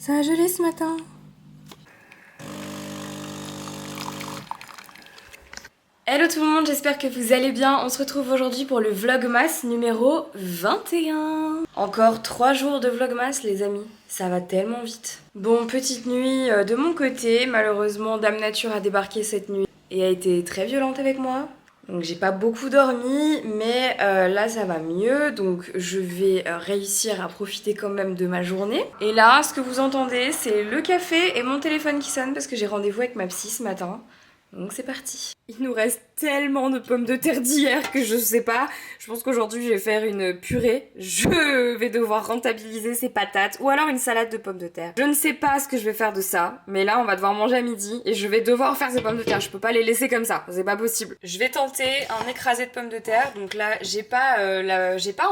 Ça a gelé ce matin. Hello tout le monde, j'espère que vous allez bien. On se retrouve aujourd'hui pour le Vlogmas numéro 21. Encore 3 jours de Vlogmas les amis, ça va tellement vite. Bon, petite nuit de mon côté, malheureusement Dame Nature a débarqué cette nuit et a été très violente avec moi. Donc j'ai pas beaucoup dormi, mais là ça va mieux, donc je vais réussir à profiter quand même de ma journée. Et là, ce que vous entendez, c'est le café et mon téléphone qui sonne parce que j'ai rendez-vous avec ma psy ce matin. Donc c'est parti. Il nous reste tellement de pommes de terre d'hier que je sais pas. Je pense qu'aujourd'hui je vais faire une purée. Je vais devoir rentabiliser ces patates ou alors une salade de pommes de terre. Je ne sais pas ce que je vais faire de ça, mais là on va devoir manger à midi et je vais devoir faire ces pommes de terre. Je peux pas les laisser comme ça, c'est pas possible. Je vais tenter un écrasé de pommes de terre. Donc là j'ai pas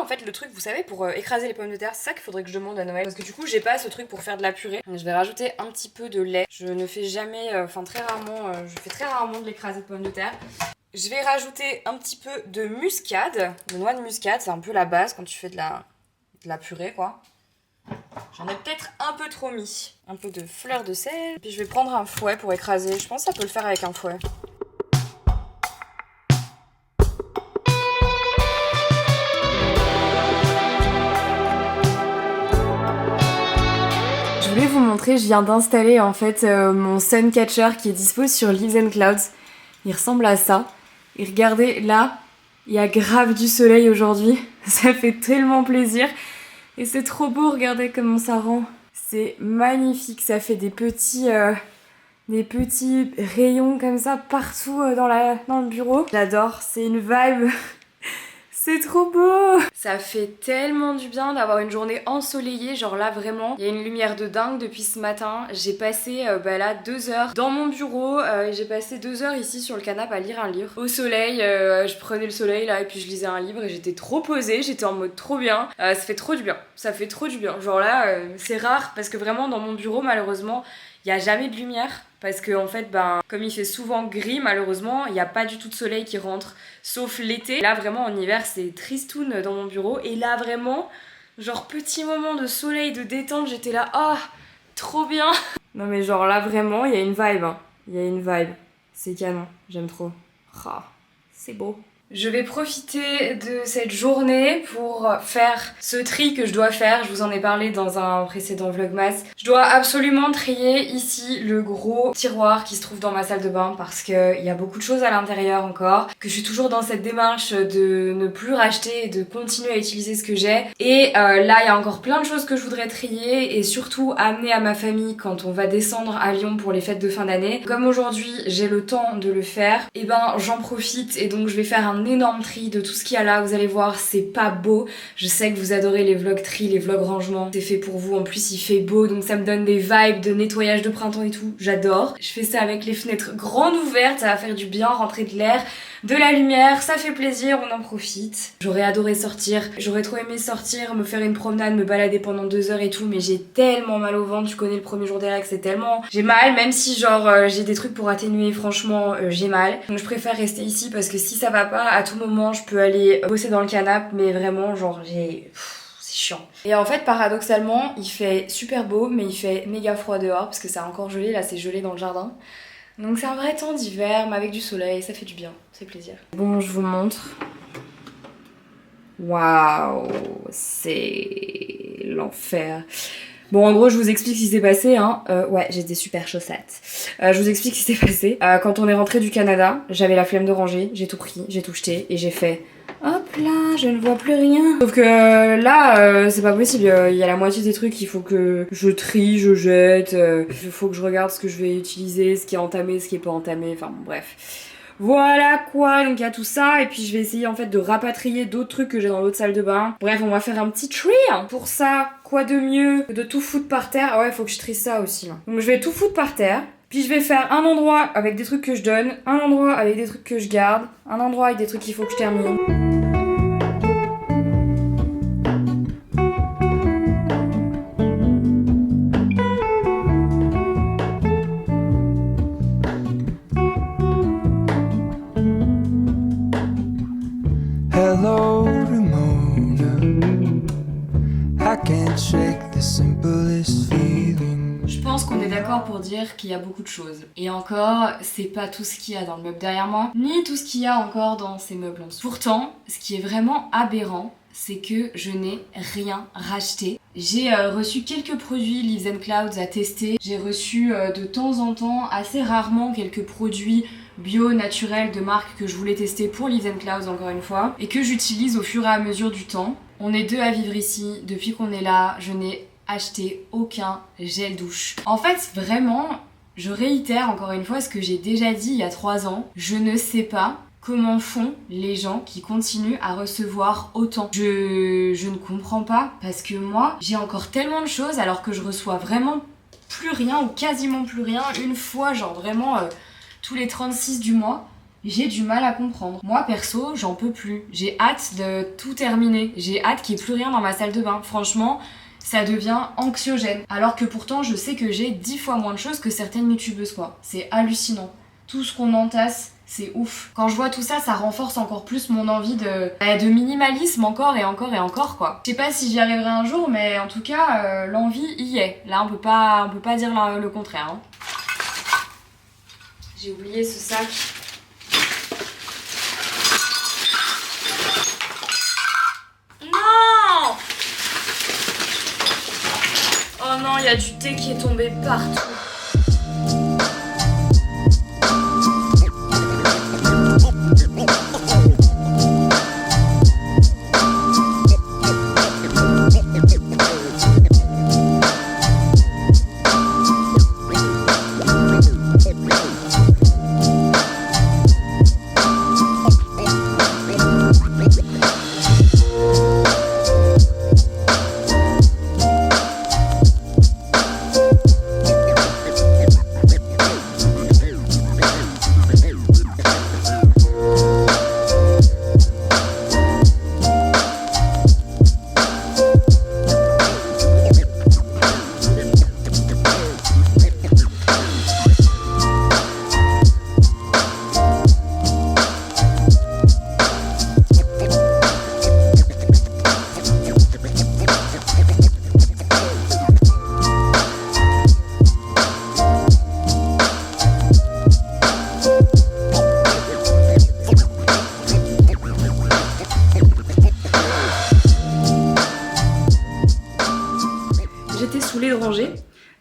en fait le truc, vous savez, pour écraser les pommes de terre. C'est ça qu'il faudrait que je demande à Noël parce que du coup j'ai pas ce truc pour faire de la purée. Donc, je vais rajouter un petit peu de lait. Je ne fais jamais, très rarement, je fais très rarement de l'écrasé de pommes de terre. Je vais rajouter un petit peu de muscade, de noix de muscade, c'est un peu la base quand tu fais de la purée quoi. J'en ai peut-être un peu trop mis. Un peu de fleur de sel. Puis je vais prendre un fouet pour écraser. Je pense que ça peut le faire avec un fouet. Je voulais vous montrer, je viens d'installer en fait mon Suncatcher qui est dispo sur Leaves and Clouds. Il ressemble à ça. Et regardez, là, il y a grave du soleil aujourd'hui. Ça fait tellement plaisir. Et c'est trop beau, regardez comment ça rend. C'est magnifique, ça fait des petits rayons comme ça partout dans le bureau. J'adore, c'est une vibe. C'est trop beau! Ça fait tellement du bien d'avoir une journée ensoleillée, genre là vraiment, il y a une lumière de dingue depuis ce matin. J'ai passé là 2 heures dans mon bureau et j'ai passé 2 heures ici sur le canapé à lire un livre. Au soleil, je prenais le soleil là et puis je lisais un livre et j'étais trop posée, j'étais en mode trop bien. Ça fait trop du bien, ça fait trop du bien. Genre là, c'est rare parce que vraiment dans mon bureau malheureusement, il n'y a jamais de lumière. Parce que en fait, comme il fait souvent gris, malheureusement, il n'y a pas du tout de soleil qui rentre, sauf l'été. Là, vraiment, en hiver, c'est tristoun dans mon bureau. Et là, vraiment, genre, petit moment de soleil, de détente, j'étais là, oh, trop bien. Non mais genre, là, vraiment, il y a une vibe. Hein. Il y a une vibe. C'est canon, j'aime trop. Oh, c'est beau. Je vais profiter de cette journée pour faire ce tri que je dois faire. Je vous en ai parlé dans un précédent vlogmas. Je dois absolument trier ici le gros tiroir qui se trouve dans ma salle de bain parce qu'il y a beaucoup de choses à l'intérieur encore, que je suis toujours dans cette démarche de ne plus racheter et de continuer à utiliser ce que j'ai. Et là, il y a encore plein de choses que je voudrais trier et surtout amener à ma famille quand on va descendre à Lyon pour les fêtes de fin d'année. Comme aujourd'hui, j'ai le temps de le faire, et j'en profite et donc je vais faire un énorme tri de tout ce qu'il y a là. Vous allez voir, c'est pas beau. Je sais que vous adorez les vlogs tri, les vlogs rangement. C'est fait pour vous. En plus, il fait beau, donc ça me donne des vibes de nettoyage de printemps et tout. J'adore. Je fais ça avec les fenêtres grandes ouvertes. Ça va faire du bien, rentrer de l'air, de la lumière. Ça fait plaisir, on en profite. J'aurais adoré sortir. J'aurais trop aimé sortir, me faire une promenade, me balader pendant 2 heures et tout. Mais j'ai tellement mal au ventre. Tu connais le premier jour des règles, c'est tellement... J'ai mal, même si genre j'ai des trucs pour atténuer. Franchement, j'ai mal. Donc je préfère rester ici parce que si ça va pas, à tout moment, je peux aller bosser dans le canapé, mais vraiment, genre, c'est chiant. Et en fait, paradoxalement, il fait super beau, mais il fait méga froid dehors, parce que ça a encore gelé, là, c'est gelé dans le jardin. Donc c'est un vrai temps d'hiver, mais avec du soleil, ça fait du bien, c'est plaisir. Bon, je vous montre. Waouh, c'est l'enfer. Bon, en gros, je vous explique ce qui s'est passé, hein. Ouais, j'ai des super chaussettes. Je vous explique ce qui s'est passé. Quand on est rentré du Canada, j'avais la flemme de ranger, j'ai tout pris, j'ai tout jeté et j'ai fait... Hop là, je ne vois plus rien. Sauf que là, c'est pas possible. Il y a la moitié des trucs, il faut que je trie, je jette. Il faut que je regarde ce que je vais utiliser, ce qui est entamé, ce qui est pas entamé. Enfin, bon, bref. Voilà quoi, donc il y a tout ça, et puis je vais essayer en fait de rapatrier d'autres trucs que j'ai dans l'autre salle de bain. Bref, on va faire un petit tri. Pour ça, quoi de mieux que de tout foutre par terre? Ah ouais, faut que je trie ça aussi là. Donc je vais tout foutre par terre, puis je vais faire un endroit avec des trucs que je donne, un endroit avec des trucs que je garde, un endroit avec des trucs qu'il faut que je termine. Hello, Ramona. I can't say take the simplest feeling. Je pense qu'on est d'accord pour dire qu'il y a beaucoup de choses. Et encore, c'est pas tout ce qu'il y a dans le meuble derrière moi, ni tout ce qu'il y a encore dans ces meubles en dessous. Pourtant, ce qui est vraiment aberrant, c'est que je n'ai rien racheté. J'ai reçu quelques produits Leaves & Clouds à tester. J'ai reçu de temps en temps, assez rarement, quelques produits bio, naturels de marque que je voulais tester pour Leaves & Clouds encore une fois, et que j'utilise au fur et à mesure du temps. On est 2 à vivre ici. Depuis qu'on est là, je n'ai acheté aucun gel douche. En fait, vraiment, je réitère encore une fois ce que j'ai déjà dit il y a 3 ans. Je ne sais pas comment font les gens qui continuent à recevoir autant. Je ne comprends pas, parce que moi, j'ai encore tellement de choses alors que je reçois vraiment plus rien ou quasiment plus rien. Une fois, genre vraiment tous les 36 du mois. J'ai du mal à comprendre. Moi perso, j'en peux plus. J'ai hâte de tout terminer. J'ai hâte qu'il n'y ait plus rien dans ma salle de bain. Franchement, ça devient anxiogène. Alors que pourtant, je sais que j'ai 10 fois moins de choses que certaines youtubeuses, quoi. C'est hallucinant. Tout ce qu'on entasse, c'est ouf. Quand je vois tout ça, ça renforce encore plus mon envie de minimalisme encore et encore et encore, quoi. Je sais pas si j'y arriverai un jour, mais en tout cas, l'envie y est. Là, on peut pas dire le contraire, hein. J'ai oublié ce sac. Non! Oh non, il y a du thé qui est tombé partout. J'étais saoulée de ranger,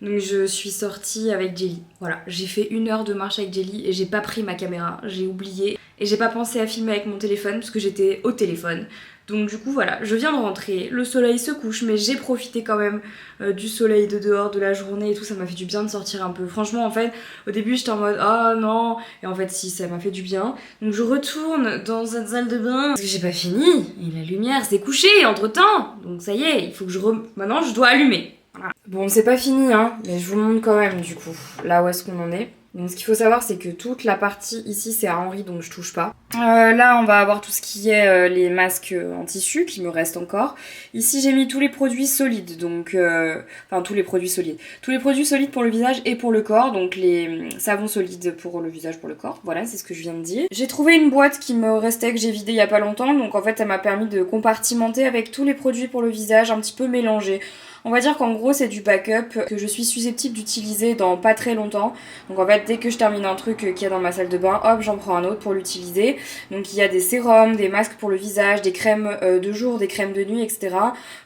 donc je suis sortie avec Jelly. Voilà, j'ai fait 1 heure de marche avec Jelly et j'ai pas pris ma caméra, j'ai oublié. Et j'ai pas pensé à filmer avec mon téléphone parce que j'étais au téléphone. Donc du coup voilà, je viens de rentrer, le soleil se couche, mais j'ai profité quand même du soleil de dehors, de la journée et tout, ça m'a fait du bien de sortir un peu. Franchement en fait, au début j'étais en mode oh non, et en fait si, ça m'a fait du bien. Donc je retourne dans cette salle de bain, parce que j'ai pas fini, et la lumière s'est couchée entre temps. Donc ça y est, il faut que maintenant je dois allumer. Voilà. Bon c'est pas fini hein, mais je vous montre quand même du coup, là où est-ce qu'on en est. Donc ce qu'il faut savoir c'est que toute la partie ici c'est à Henri donc je touche pas. Là on va avoir tout ce qui est les masques en tissu qui me restent encore. Ici j'ai mis tous les produits solides donc enfin tous les produits solides. Tous les produits solides pour le visage et pour le corps, donc les savons solides pour le visage, pour le corps. Voilà, c'est ce que je viens de dire. J'ai trouvé une boîte qui me restait que j'ai vidée il y a pas longtemps, donc en fait ça m'a permis de compartimenter avec tous les produits pour le visage un petit peu mélangés. On va dire qu'en gros c'est du backup que je suis susceptible d'utiliser dans pas très longtemps. Donc en fait dès que je termine un truc qu'il y a dans ma salle de bain, hop j'en prends un autre pour l'utiliser. Donc il y a des sérums, des masques pour le visage, des crèmes de jour, des crèmes de nuit, etc.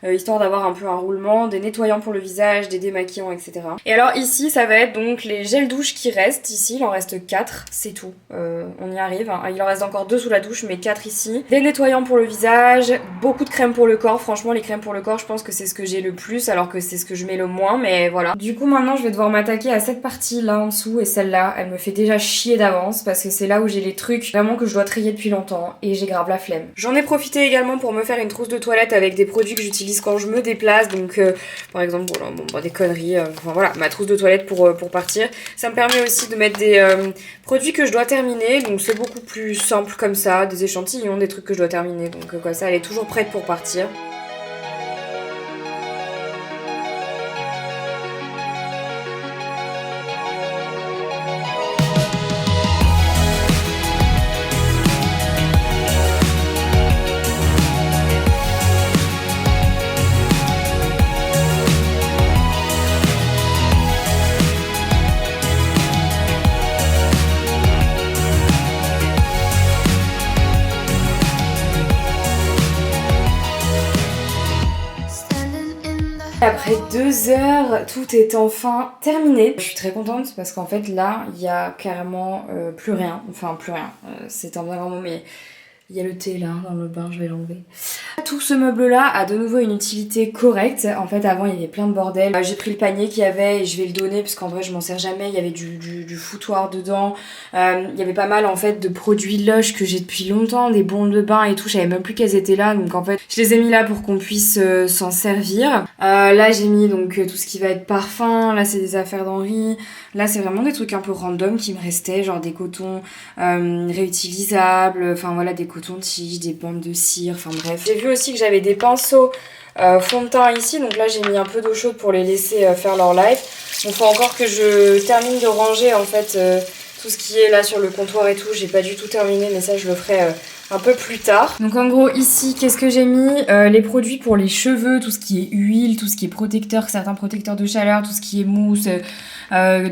Histoire d'avoir un peu un roulement, des nettoyants pour le visage, des démaquillants, etc. Et alors ici ça va être donc les gels douche qui restent. Ici il en reste 4, c'est tout. On y arrive, hein. Il en reste encore 2 sous la douche mais 4 ici. Des nettoyants pour le visage, beaucoup de crèmes pour le corps. Franchement les crèmes pour le corps je pense que c'est ce que j'ai le plus alors que c'est ce que je mets le moins, mais voilà. Du coup maintenant je vais devoir m'attaquer à cette partie là en dessous, et celle-là elle me fait déjà chier d'avance parce que c'est là où j'ai les trucs vraiment que je dois trier depuis longtemps et j'ai grave la flemme. J'en ai profité également pour me faire une trousse de toilette avec des produits que j'utilise quand je me déplace, donc par exemple voilà, bon, des conneries, enfin voilà, ma trousse de toilette pour partir. Ça me permet aussi de mettre des produits que je dois terminer, donc c'est beaucoup plus simple comme ça, des échantillons, des trucs que je dois terminer, donc comme ça elle est toujours prête pour partir. Après 2 heures, tout est enfin terminé. Je suis très contente parce qu'en fait là, il y a carrément plus rien. Enfin plus rien, c'est un bien grand mot, mais il y a le thé là dans le bain, je vais l'enlever. Tout ce meuble là a de nouveau une utilité correcte. En fait avant il y avait plein de bordel. J'ai pris le panier qu'il y avait et je vais le donner parce qu'en vrai je m'en sers jamais. Il y avait du foutoir dedans. Il y avait pas mal en fait de produits Lush que j'ai depuis longtemps, des bombes de bain et tout. Je savais même plus qu'elles étaient là. Donc en fait je les ai mis là pour qu'on puisse s'en servir. Là j'ai mis donc tout ce qui va être parfum. Là c'est des affaires d'Henri. Là c'est vraiment des trucs un peu random qui me restaient. Genre des cotons réutilisables. Enfin voilà des cotons-tiges, des bandes de cire. Enfin bref. J'ai vu aussi que j'avais des pinceaux fond de teint ici, donc là j'ai mis un peu d'eau chaude pour les laisser faire leur life. Il faut encore que je termine de ranger en fait tout ce qui est là sur le comptoir et tout. J'ai pas du tout terminé, mais ça je le ferai un peu plus tard. Donc en gros ici qu'est-ce que j'ai mis, les produits pour les cheveux, tout ce qui est huile, tout ce qui est protecteur, certains protecteurs de chaleur, tout ce qui est mousse,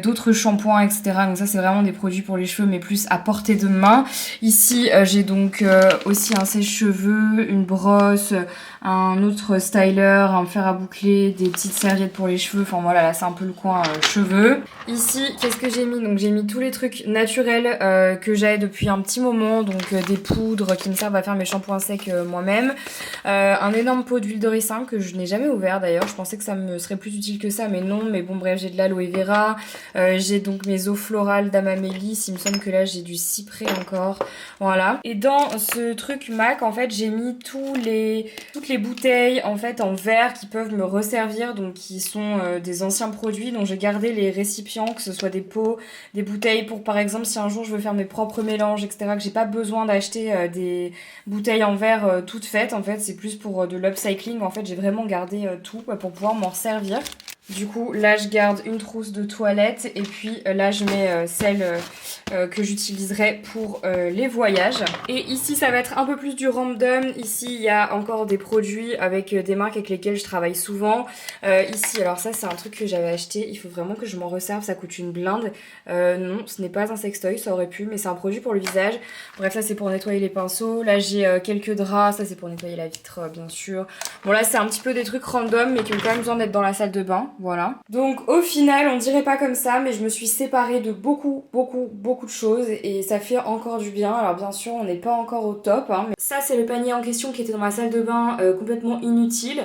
d'autres shampoings, etc. Donc ça c'est vraiment des produits pour les cheveux mais plus à portée de main. Ici j'ai donc aussi un sèche-cheveux, une brosse, un autre styler, un fer à boucler, des petites serviettes pour les cheveux. Enfin voilà, là c'est un peu le coin cheveux. Ici qu'est-ce que j'ai mis? Donc j'ai mis tous les trucs naturels que j'ai depuis un petit moment. Donc des poudres qui me servent à faire mes shampoings secs moi-même. Un énorme pot d'huile de ricin que je n'ai jamais ouvert d'ailleurs. Je pensais que ça me serait plus utile que ça mais non. Mais bon bref, j'ai de l'aloe vera. J'ai donc mes eaux florales d'Amamélis. Il me semble que là j'ai du cyprès encore. Voilà. Et dans ce truc MAC en fait j'ai mis toutes les bouteilles en fait en verre qui peuvent me resservir, donc qui sont des anciens produits dont j'ai gardé les récipients, que ce soit des pots, des bouteilles pour par exemple si un jour je veux faire mes propres mélanges, etc., que j'ai pas besoin d'acheter des bouteilles en verre toutes faites. En fait c'est plus pour de l'upcycling. En fait j'ai vraiment gardé tout pour pouvoir m'en servir. Du coup, là, je garde une trousse de toilette et puis là, je mets celle que j'utiliserai pour les voyages. Et ici, ça va être un peu plus du random. Ici, il y a encore des produits avec des marques avec lesquelles je travaille souvent. Ici, alors ça, c'est un truc que j'avais acheté. Il faut vraiment que je m'en resserve. Ça coûte une blinde. Non, ce n'est pas un sextoy, ça aurait pu, mais c'est un produit pour le visage. Bref, ça, c'est pour nettoyer les pinceaux. Là, j'ai quelques draps. Ça, c'est pour nettoyer la vitre, bien sûr. Bon, là, c'est un petit peu des trucs random, mais qui ont quand même besoin d'être dans la salle de bain. Voilà. Donc au final, on dirait pas comme ça, mais je me suis séparée de beaucoup de choses et ça fait encore du bien. Alors bien sûr, on n'est pas encore au top, hein, mais ça c'est le panier en question qui était dans ma salle de bain complètement inutile.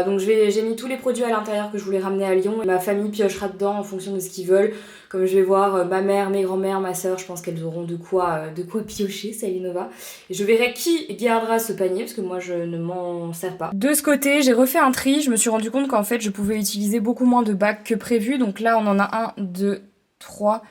Donc j'ai mis tous les produits à l'intérieur que je voulais ramener à Lyon. Ma famille piochera dedans en fonction de ce qu'ils veulent. Comme je vais voir ma mère, mes grands-mères, ma soeur, je pense qu'elles auront de quoi piocher, Salut Nova. Et je verrai qui gardera ce panier parce que moi je ne m'en sers pas. De ce côté, j'ai refait un tri. Je me suis rendu compte qu'en fait je pouvais utiliser beaucoup moins de bacs que prévu. Donc là on en a 1, 2, 3...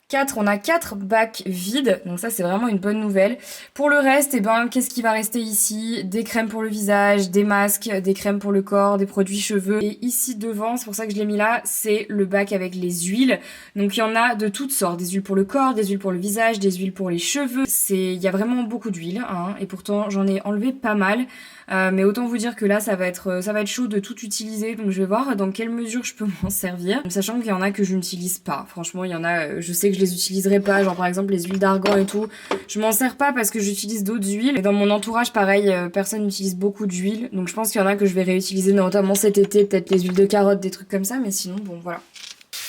4, on a 4 bacs vides, donc ça c'est vraiment une bonne nouvelle. Pour le reste, eh ben, qu'est-ce qui va rester ici? Des crèmes pour le visage, des masques, des crèmes pour le corps, des produits cheveux. Et ici devant, c'est pour ça que je l'ai mis là, c'est le bac avec les huiles. Donc il y en a de toutes sortes, des huiles pour le corps, des huiles pour le visage, des huiles pour les cheveux. Il y a vraiment beaucoup d'huiles, hein, et pourtant j'en ai enlevé pas mal. Mais autant vous dire que là ça va être chaud de tout utiliser, donc je vais voir dans quelle mesure je peux m'en servir, sachant qu'il y en a que je n'utilise pas. Franchement il y en a, je sais que je les utiliserai pas, genre par exemple les huiles d'argan et tout, je m'en sers pas parce que j'utilise d'autres huiles. Et dans mon entourage pareil, personne n'utilise beaucoup d'huile, donc je pense qu'il y en a que je vais réutiliser notamment cet été, peut-être les huiles de carotte, des trucs comme ça, mais sinon bon voilà.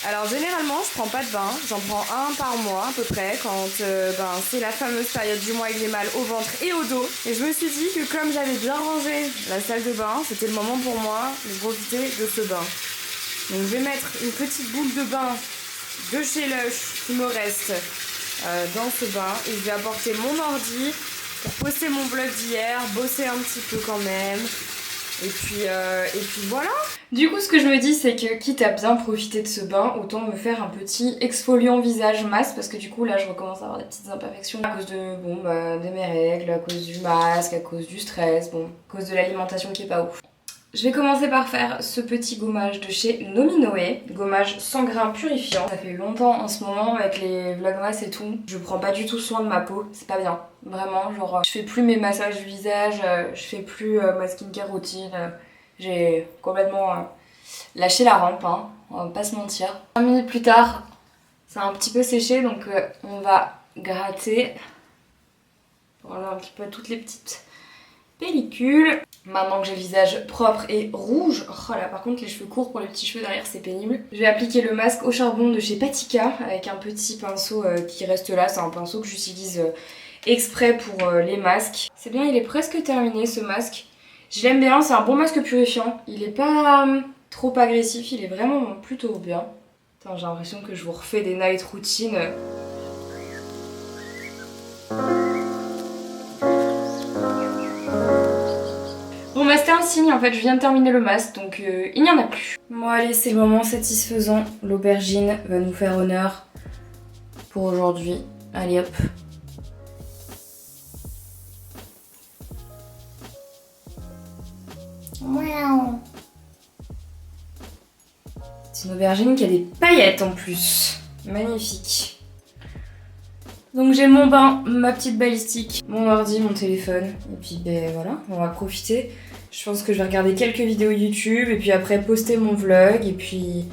Alors généralement je prends pas de bain, j'en prends un par mois à peu près quand c'est la fameuse période du mois où j'ai mal au ventre et au dos. Et je me suis dit que comme j'avais bien rangé la salle de bain, c'était le moment pour moi de profiter de ce bain. Donc je vais mettre une petite boule de bain de chez Lush qui me reste dans ce bain et je vais apporter mon ordi pour poster mon blog d'hier, bosser un petit peu quand même. Et puis voilà. Du coup, ce que je me dis, c'est que quitte à bien profiter de ce bain, autant me faire un petit exfoliant visage masque parce que du coup, là, je recommence à avoir des petites imperfections à cause de mes règles, à cause du masque, à cause du stress, à cause de l'alimentation qui est pas ouf. Je vais commencer par faire ce petit gommage de chez Nominoé, gommage sans grains purifiant. Ça fait longtemps en ce moment avec les vlogmas et tout, je prends pas du tout soin de ma peau, c'est pas bien. Vraiment, genre je fais plus mes massages du visage, je fais plus ma skincare routine, j'ai complètement lâché la rampe, hein, on va pas se mentir. 5 minutes plus tard, ça a un petit peu séché donc on va gratter. Voilà un petit peu toutes les petites pellicule. Maintenant que j'ai le visage propre et rouge, oh là par contre les cheveux courts pour les petits cheveux derrière c'est pénible. Je vais appliquer le masque au charbon de chez Patika avec un petit pinceau qui reste là, c'est un pinceau que j'utilise exprès pour les masques. C'est bien, il est presque terminé ce masque. Je l'aime bien, c'est un bon masque purifiant. Il est pas trop agressif, il est vraiment plutôt bien. Putain, j'ai l'impression que je vous refais des night routines. Bon bah c'était un signe en fait, je viens de terminer le masque donc il n'y en a plus. Bon allez, c'est le moment satisfaisant. L'aubergine va nous faire honneur pour aujourd'hui. Allez hop. C'est une aubergine qui a des paillettes en plus. Magnifique. Donc j'ai mon bain, ma petite balistique, mon ordi, mon téléphone. Et puis ben voilà, on va profiter. Je pense que je vais regarder quelques vidéos YouTube et puis après poster mon vlog et puis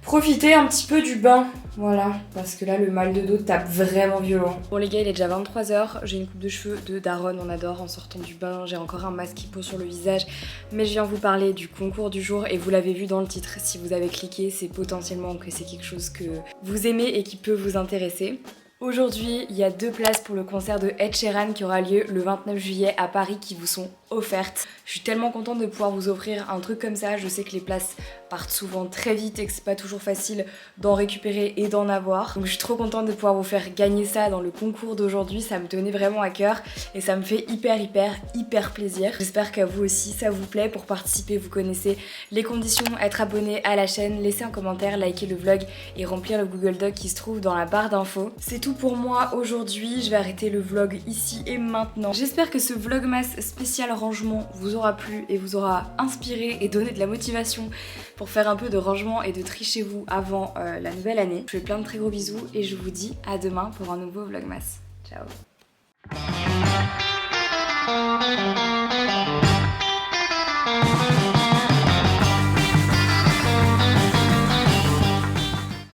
profiter un petit peu du bain. Voilà, parce que là le mal de dos tape vraiment violent. Bon les gars, il est déjà 23h, j'ai une coupe de cheveux de daronne, on adore en sortant du bain. J'ai encore un masque qui pose sur le visage, mais je viens vous parler du concours du jour et vous l'avez vu dans le titre. Si vous avez cliqué, c'est potentiellement que c'est quelque chose que vous aimez et qui peut vous intéresser. Aujourd'hui, il y a 2 places pour le concert de Ed Sheeran qui aura lieu le 29 juillet à Paris qui vous sont offertes. Je suis tellement contente de pouvoir vous offrir un truc comme ça. Je sais que les places partent souvent très vite et que c'est pas toujours facile d'en récupérer et d'en avoir. Donc je suis trop contente de pouvoir vous faire gagner ça dans le concours d'aujourd'hui. Ça me tenait vraiment à cœur et ça me fait hyper plaisir. J'espère qu'à vous aussi ça vous plaît. Pour participer, vous connaissez les conditions, être abonné à la chaîne, laisser un commentaire, liker le vlog et remplir le Google Doc qui se trouve dans la barre d'infos. C'est tout pour moi aujourd'hui, je vais arrêter le vlog ici et maintenant. J'espère que ce vlogmas spécial rangement vous aura plu et vous aura inspiré et donné de la motivation pour faire un peu de rangement et de tri chez vous avant la nouvelle année. Je vous fais plein de très gros bisous et je vous dis à demain pour un nouveau vlogmas. Ciao.